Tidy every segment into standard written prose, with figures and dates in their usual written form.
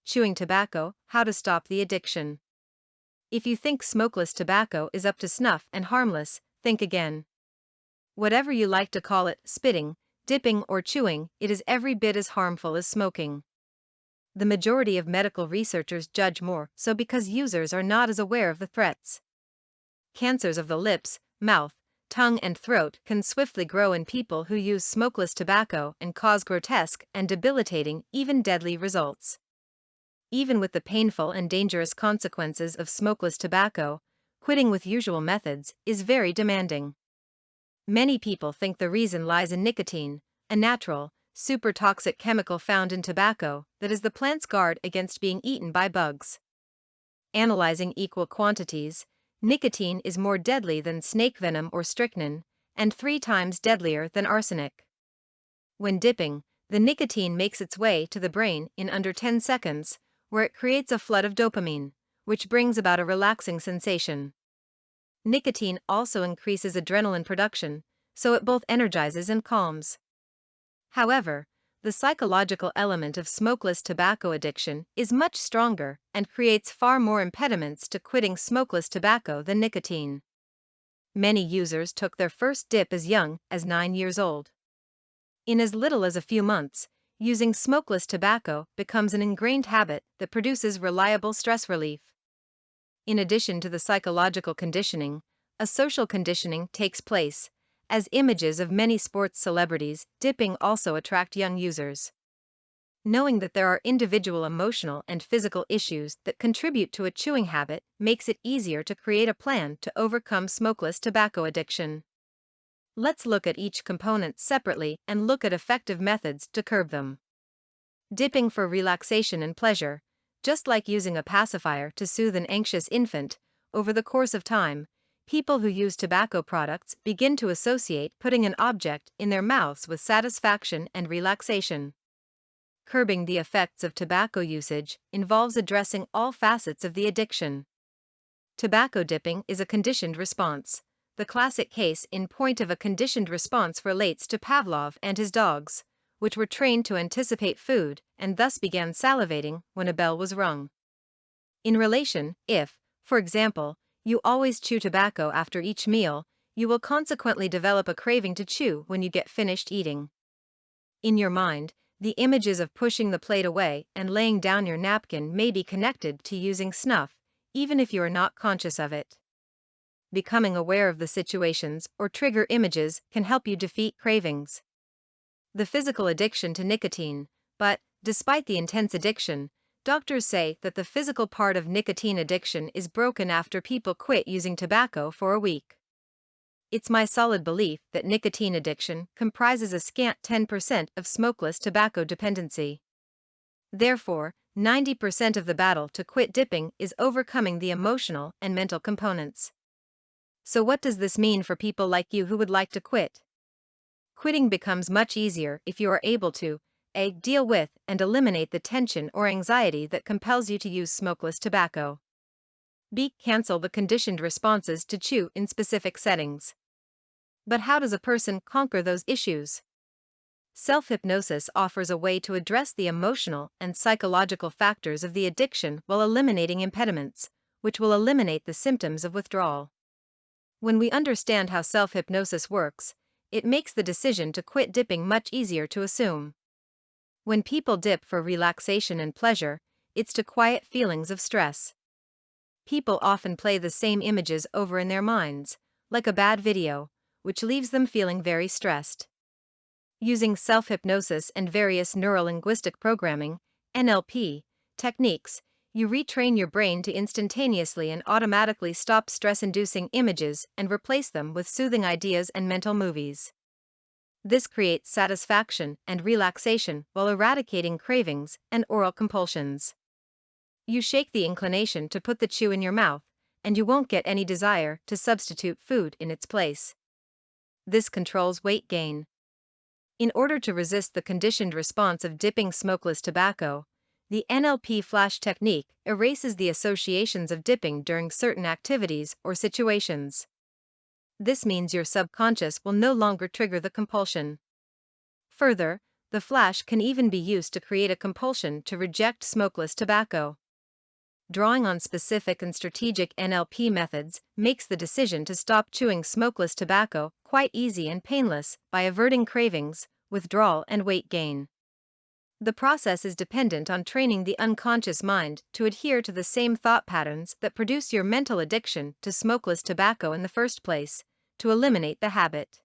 Chewing tobacco, how to stop the addiction. If you think smokeless tobacco is up to snuff and harmless, think again. Whatever you like to call it, spitting, dipping, or chewing, it is every bit as harmful as smoking. The majority of medical researchers judge more so because users are not as aware of the threats. Cancers of the lips, mouth, tongue, and throat can swiftly grow in people who use smokeless tobacco and cause grotesque and debilitating, even deadly results. Even with the painful and dangerous consequences of smokeless tobacco, quitting with usual methods is very demanding. Many people think the reason lies in nicotine, a natural, super toxic chemical found in tobacco that is the plant's guard against being eaten by bugs. Analyzing equal quantities, nicotine is more deadly than snake venom or strychnine, and 3 times deadlier than arsenic. When dipping, the nicotine makes its way to the brain in under 10 seconds, where it creates a flood of dopamine, which brings about a relaxing sensation. Nicotine also increases adrenaline production, so it both energizes and calms. However, the psychological element of smokeless tobacco addiction is much stronger and creates far more impediments to quitting smokeless tobacco than nicotine. Many users took their first dip as young as 9 years old. In as little as a few months, using smokeless tobacco becomes an ingrained habit that produces reliable stress relief. In addition to the psychological conditioning, a social conditioning takes place, as images of many sports celebrities dipping also attract young users. Knowing that there are individual emotional and physical issues that contribute to a chewing habit makes it easier to create a plan to overcome smokeless tobacco addiction. Let's look at each component separately and look at effective methods to curb them. Dipping for relaxation and pleasure. Just like using a pacifier to soothe an anxious infant, over the course of time, people who use tobacco products begin to associate putting an object in their mouths with satisfaction and relaxation. Curbing the effects of tobacco usage involves addressing all facets of the addiction. Tobacco dipping is a conditioned response. The classic case in point of a conditioned response relates to Pavlov and his dogs, which were trained to anticipate food and thus began salivating when a bell was rung. In relation, if, for example, you always chew tobacco after each meal, you will consequently develop a craving to chew when you get finished eating. In your mind, the images of pushing the plate away and laying down your napkin may be connected to using snuff, even if you are not conscious of it. Becoming aware of the situations or trigger images can help you defeat cravings. The physical addiction to nicotine, but, despite the intense addiction, doctors say that the physical part of nicotine addiction is broken after people quit using tobacco for a week. It's my solid belief that nicotine addiction comprises a scant 10% of smokeless tobacco dependency. Therefore, 90% of the battle to quit dipping is overcoming the emotional and mental components. So what does this mean for people like you who would like to quit? Quitting becomes much easier if you are able to A. Deal with and eliminate the tension or anxiety that compels you to use smokeless tobacco. B. Cancel the conditioned responses to chew in specific settings. But how does a person conquer those issues? Self-hypnosis offers a way to address the emotional and psychological factors of the addiction while eliminating impediments, which will eliminate the symptoms of withdrawal. When we understand how self-hypnosis works, it makes the decision to quit dipping much easier to assume. When people dip for relaxation and pleasure, it's to quiet feelings of stress. People often play the same images over in their minds, like a bad video, which leaves them feeling very stressed. Using self-hypnosis and various neurolinguistic programming (NLP) techniques, you retrain your brain to instantaneously and automatically stop stress-inducing images and replace them with soothing ideas and mental movies. This creates satisfaction and relaxation while eradicating cravings and oral compulsions. You shake the inclination to put the chew in your mouth, and you won't get any desire to substitute food in its place. This controls weight gain. In order to resist the conditioned response of dipping smokeless tobacco, the NLP flash technique erases the associations of dipping during certain activities or situations. This means your subconscious will no longer trigger the compulsion. Further, The flash can even be used to create a compulsion to reject smokeless tobacco. Drawing on specific and strategic NLP methods makes the decision to stop chewing smokeless tobacco quite easy and painless by averting cravings, withdrawal, and weight gain. The process is dependent on training the unconscious mind to adhere to the same thought patterns that produce your mental addiction to smokeless tobacco in the first place, to eliminate the habit.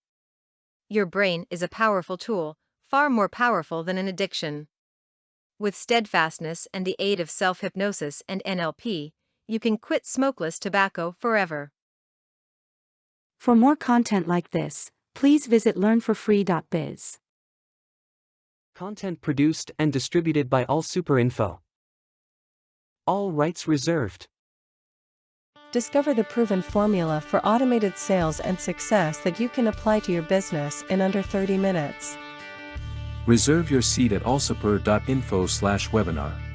Your brain is a powerful tool, far more powerful than an addiction. With steadfastness and the aid of self-hypnosis and NLP, you can quit smokeless tobacco forever. For more content like this, please visit learnforfree.biz. Content produced and distributed by AllSuperInfo. All rights reserved. Discover the proven formula for automated sales and success that you can apply to your business in under 30 minutes. Reserve your seat at allsuper.info/webinar.